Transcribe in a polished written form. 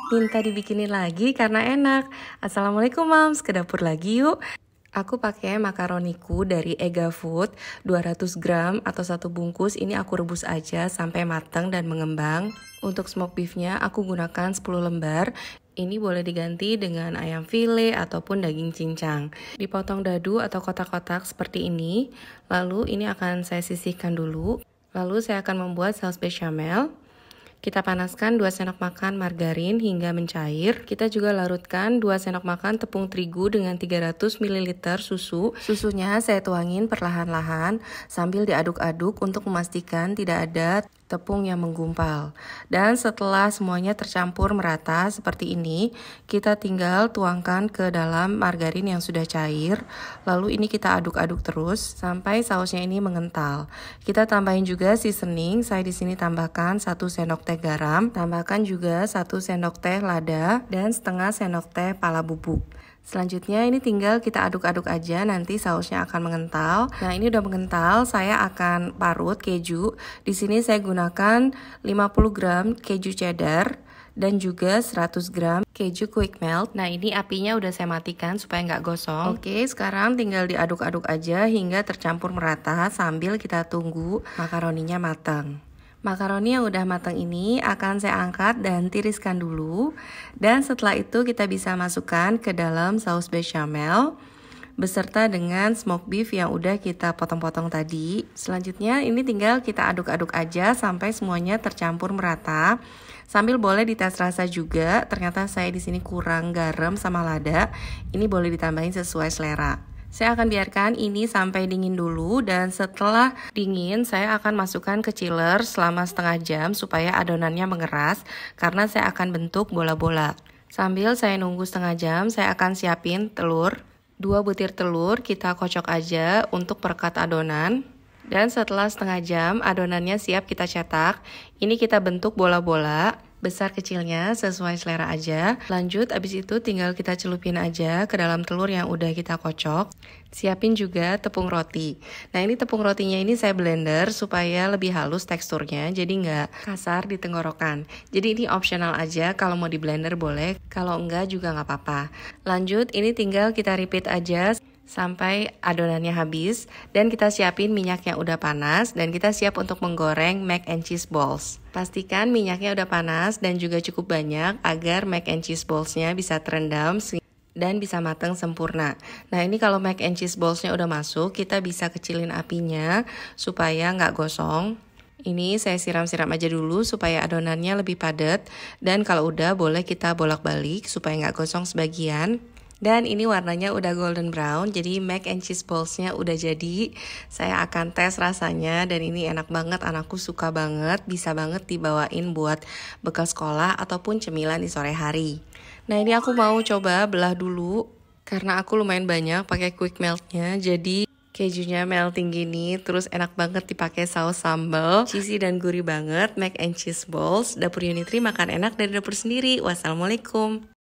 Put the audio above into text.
Minta dibikinin lagi karena enak. Assalamualaikum Mams, ke dapur lagi yuk. Aku pakai makaroniku dari Ega Food 200 gram atau satu bungkus. Ini aku rebus aja sampai matang dan mengembang. Untuk smoke beefnya aku gunakan 10 lembar. Ini boleh diganti dengan ayam file ataupun daging cincang. Dipotong dadu atau kotak-kotak seperti ini. Lalu ini akan saya sisihkan dulu. Lalu saya akan membuat saus bechamel. Kita panaskan 2 sendok makan margarin hingga mencair. Kita juga larutkan 2 sendok makan tepung terigu dengan 300 ml susu. Susunya saya tuangin perlahan-lahan sambil diaduk-aduk untuk memastikan tidak ada tepung yang menggumpal. Dan setelah semuanya tercampur merata seperti ini, kita tinggal tuangkan ke dalam margarin yang sudah cair. Lalu ini kita aduk-aduk terus sampai sausnya ini mengental. Kita tambahin juga seasoning. Saya di sini tambahkan 1 sendok teh garam, tambahkan juga 1 sendok teh lada dan setengah sendok teh pala bubuk. Selanjutnya ini tinggal kita aduk-aduk aja, nanti sausnya akan mengental. Nah, ini udah mengental, saya akan parut keju. Di sini saya gunakan 50 gram keju cheddar dan juga 100 gram keju quick melt. Nah, ini apinya udah saya matikan supaya nggak gosong. Oke, sekarang tinggal diaduk-aduk aja hingga tercampur merata sambil kita tunggu makaroninya matang. Makaroni yang udah matang ini akan saya angkat dan tiriskan dulu. Dan setelah itu kita bisa masukkan ke dalam saus bechamel beserta dengan smoked beef yang udah kita potong-potong tadi. Selanjutnya ini tinggal kita aduk-aduk aja sampai semuanya tercampur merata. Sambil boleh dites rasa juga, ternyata saya di sini kurang garam sama lada. Ini boleh ditambahin sesuai selera. Saya akan biarkan ini sampai dingin dulu dan setelah dingin saya akan masukkan ke chiller selama setengah jam supaya adonannya mengeras karena saya akan bentuk bola-bola. Sambil saya nunggu setengah jam, saya akan siapin telur. 2 butir telur kita kocok aja untuk perekat adonan. Dan setelah setengah jam adonannya siap kita cetak. Ini kita bentuk bola-bola. Besar kecilnya sesuai selera aja. Lanjut abis itu tinggal kita celupin aja ke dalam telur yang udah kita kocok. Siapin juga tepung roti. Nah, ini tepung rotinya ini saya blender supaya lebih halus teksturnya, jadi nggak kasar di tenggorokan. Jadi ini optional aja, kalau mau di blender boleh, kalau enggak juga nggak apa-apa. Lanjut ini tinggal kita repeat aja sampai adonannya habis dan kita siapin minyak yang udah panas dan kita siap untuk menggoreng mac and cheese balls. Pastikan minyaknya udah panas dan juga cukup banyak agar mac and cheese ballsnya bisa terendam dan bisa matang sempurna. Nah, ini kalau mac and cheese ballsnya udah masuk, kita bisa kecilin apinya supaya nggak gosong. Ini saya siram-siram aja dulu supaya adonannya lebih padat dan kalau udah boleh kita bolak-balik supaya nggak gosong sebagian. Dan ini warnanya udah golden brown, jadi mac and cheese ballsnya udah jadi. Saya akan tes rasanya dan ini enak banget, anakku suka banget, bisa banget dibawain buat bekal sekolah ataupun cemilan di sore hari. Nah, ini aku mau coba belah dulu karena aku lumayan banyak pakai quick meltnya, jadi kejunya melting gini, terus enak banget dipakai saus sambal, cheesy dan gurih banget, mac and cheese balls. Dapur Unitri makan enak dari dapur sendiri. Wassalamualaikum.